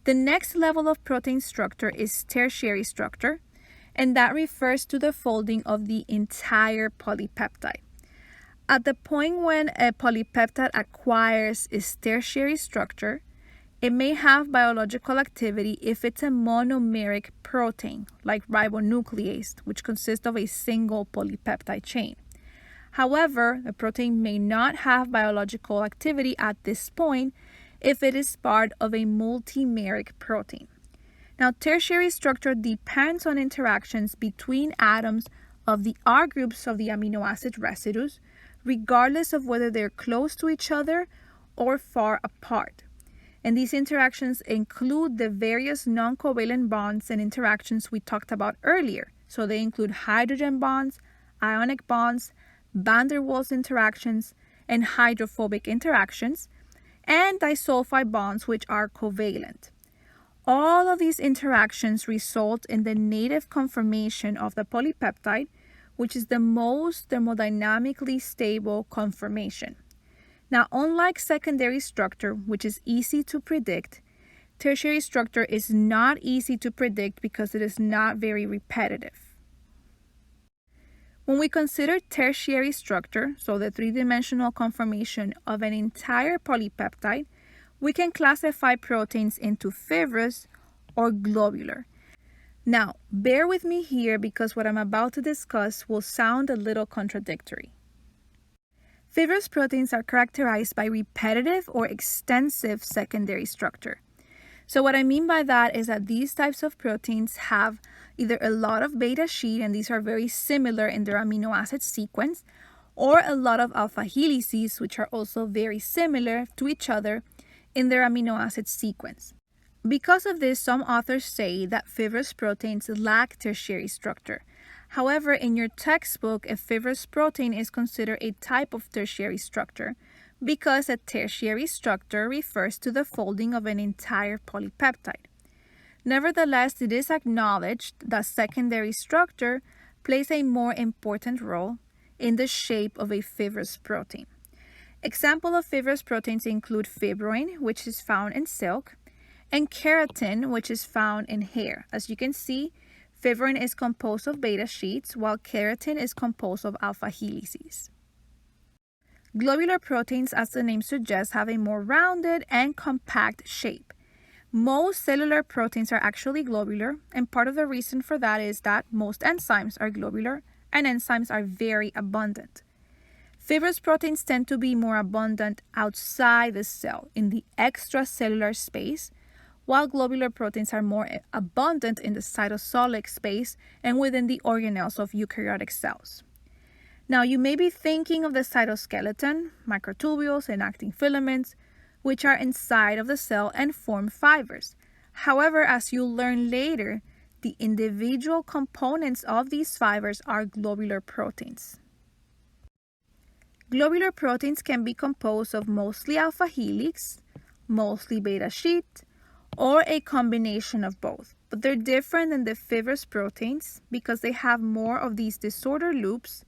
The next level of protein structure is tertiary structure, and that refers to the folding of the entire polypeptide. At the point when a polypeptide acquires its tertiary structure, it may have biological activity if it's a monomeric protein, like ribonuclease, which consists of a single polypeptide chain. However, the protein may not have biological activity at this point if it is part of a multimeric protein. Now, tertiary structure depends on interactions between atoms of the R groups of the amino acid residues, regardless of whether they're close to each other or far apart. And these interactions include the various non-covalent bonds and interactions we talked about earlier. So they include hydrogen bonds, ionic bonds, van der Waals interactions, and hydrophobic interactions, and disulfide bonds, which are covalent. All of these interactions result in the native conformation of the polypeptide, which is the most thermodynamically stable conformation. Now, unlike secondary structure, which is easy to predict, tertiary structure is not easy to predict because it is not very repetitive. When we consider tertiary structure, so the three-dimensional conformation of an entire polypeptide, we can classify proteins into fibrous or globular. Now, bear with me here because what I'm about to discuss will sound a little contradictory. Fibrous proteins are characterized by repetitive or extensive secondary structure. So what I mean by that is that these types of proteins have either a lot of beta sheet, and these are very similar in their amino acid sequence, or a lot of alpha helices, which are also very similar to each other in their amino acid sequence. Because of this, some authors say that fibrous proteins lack tertiary structure. However, in your textbook, a fibrous protein is considered a type of tertiary structure because a tertiary structure refers to the folding of an entire polypeptide. Nevertheless, it is acknowledged that secondary structure plays a more important role in the shape of a fibrous protein. Examples of fibrous proteins include fibrin, which is found in silk, and keratin, which is found in hair. As you can see, fibrin is composed of beta sheets, while keratin is composed of alpha helices. Globular proteins, as the name suggests, have a more rounded and compact shape. Most cellular proteins are actually globular, and part of the reason for that is that most enzymes are globular, and enzymes are very abundant. Fibrous proteins tend to be more abundant outside the cell, in the extracellular space, while globular proteins are more abundant in the cytosolic space and within the organelles of eukaryotic cells. Now, you may be thinking of the cytoskeleton, microtubules, and actin filaments, which are inside of the cell and form fibers. However, as you'll learn later, the individual components of these fibers are globular proteins. Globular proteins can be composed of mostly alpha helix, mostly beta sheet, or a combination of both. But they're different than the fibrous proteins because they have more of these disordered loops,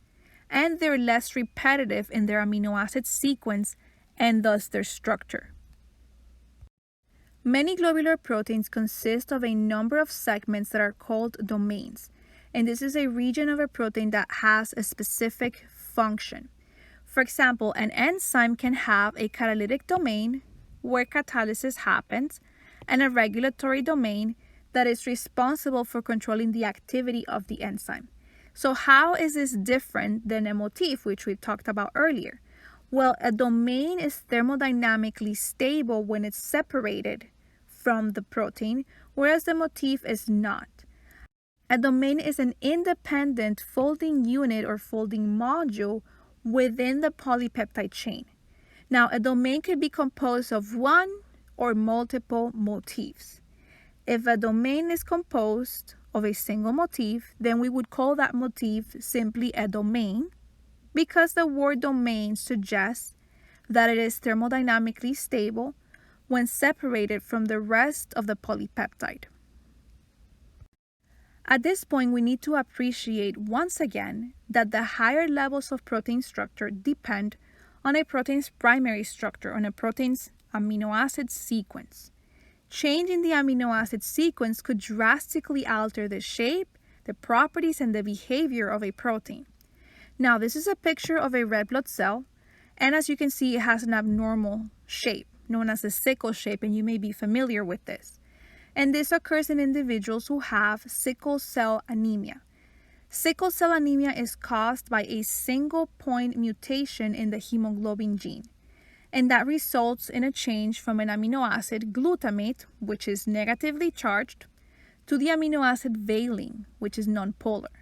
and they're less repetitive in their amino acid sequence and thus their structure. Many globular proteins consist of a number of segments that are called domains, and this is a region of a protein that has a specific function. For example, an enzyme can have a catalytic domain where catalysis happens and a regulatory domain that is responsible for controlling the activity of the enzyme. So how is this different than a motif, which we talked about earlier? Well, a domain is thermodynamically stable when it's separated from the protein, whereas the motif is not. A domain is an independent folding unit or folding module within the polypeptide chain. Now, a domain could be composed of one or multiple motifs. If a domain is composed of a single motif, then we would call that motif simply a domain, because the word domain suggests that it is thermodynamically stable when separated from the rest of the polypeptide. At this point, we need to appreciate once again that the higher levels of protein structure depend on a protein's primary structure, on a protein's amino acid sequence. change in the amino acid sequence could drastically alter the shape, the properties, and the behavior of a protein. Now, this is a picture of a red blood cell, and as you can see, it has an abnormal shape, known as the sickle shape, and you may be familiar with this. And this occurs in individuals who have sickle cell anemia. Sickle cell anemia is caused by a single point mutation in the hemoglobin gene, and that results in a change from an amino acid glutamate, which is negatively charged, to the amino acid valine, which is nonpolar.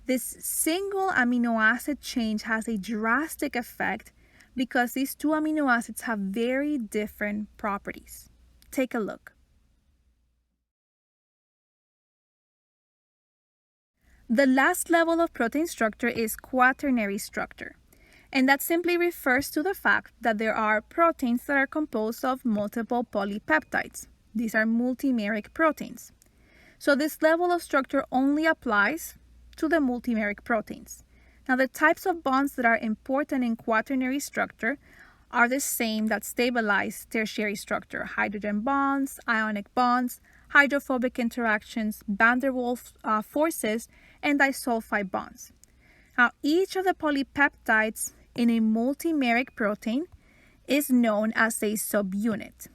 This single amino acid change has a drastic effect because these two amino acids have very different properties. Take a look. The last level of protein structure is quaternary structure, and that simply refers to the fact that there are proteins that are composed of multiple polypeptides. These are multimeric proteins. So this level of structure only applies to the multimeric proteins. Now, the types of bonds that are important in quaternary structure are the same that stabilize tertiary structure: hydrogen bonds, ionic bonds, hydrophobic interactions, van der Waals forces, and disulfide bonds. Now, each of the polypeptides in a multimeric protein is known as a subunit.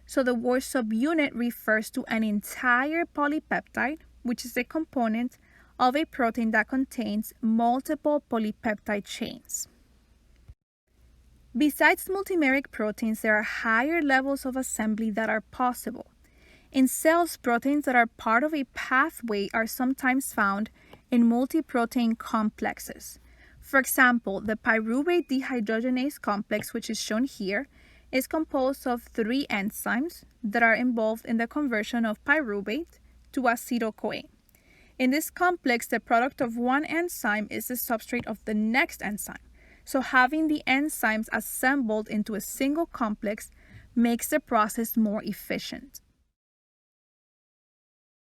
So the word subunit refers to an entire polypeptide, which is a component of a protein that contains multiple polypeptide chains. Besides multimeric proteins, there are higher levels of assembly that are possible. In cells, proteins that are part of a pathway are sometimes found in multiprotein complexes. For example, the pyruvate dehydrogenase complex, which is shown here, is composed of 3 enzymes that are involved in the conversion of pyruvate to acetyl-CoA. In this complex, the product of one enzyme is the substrate of the next enzyme. So having the enzymes assembled into a single complex makes the process more efficient.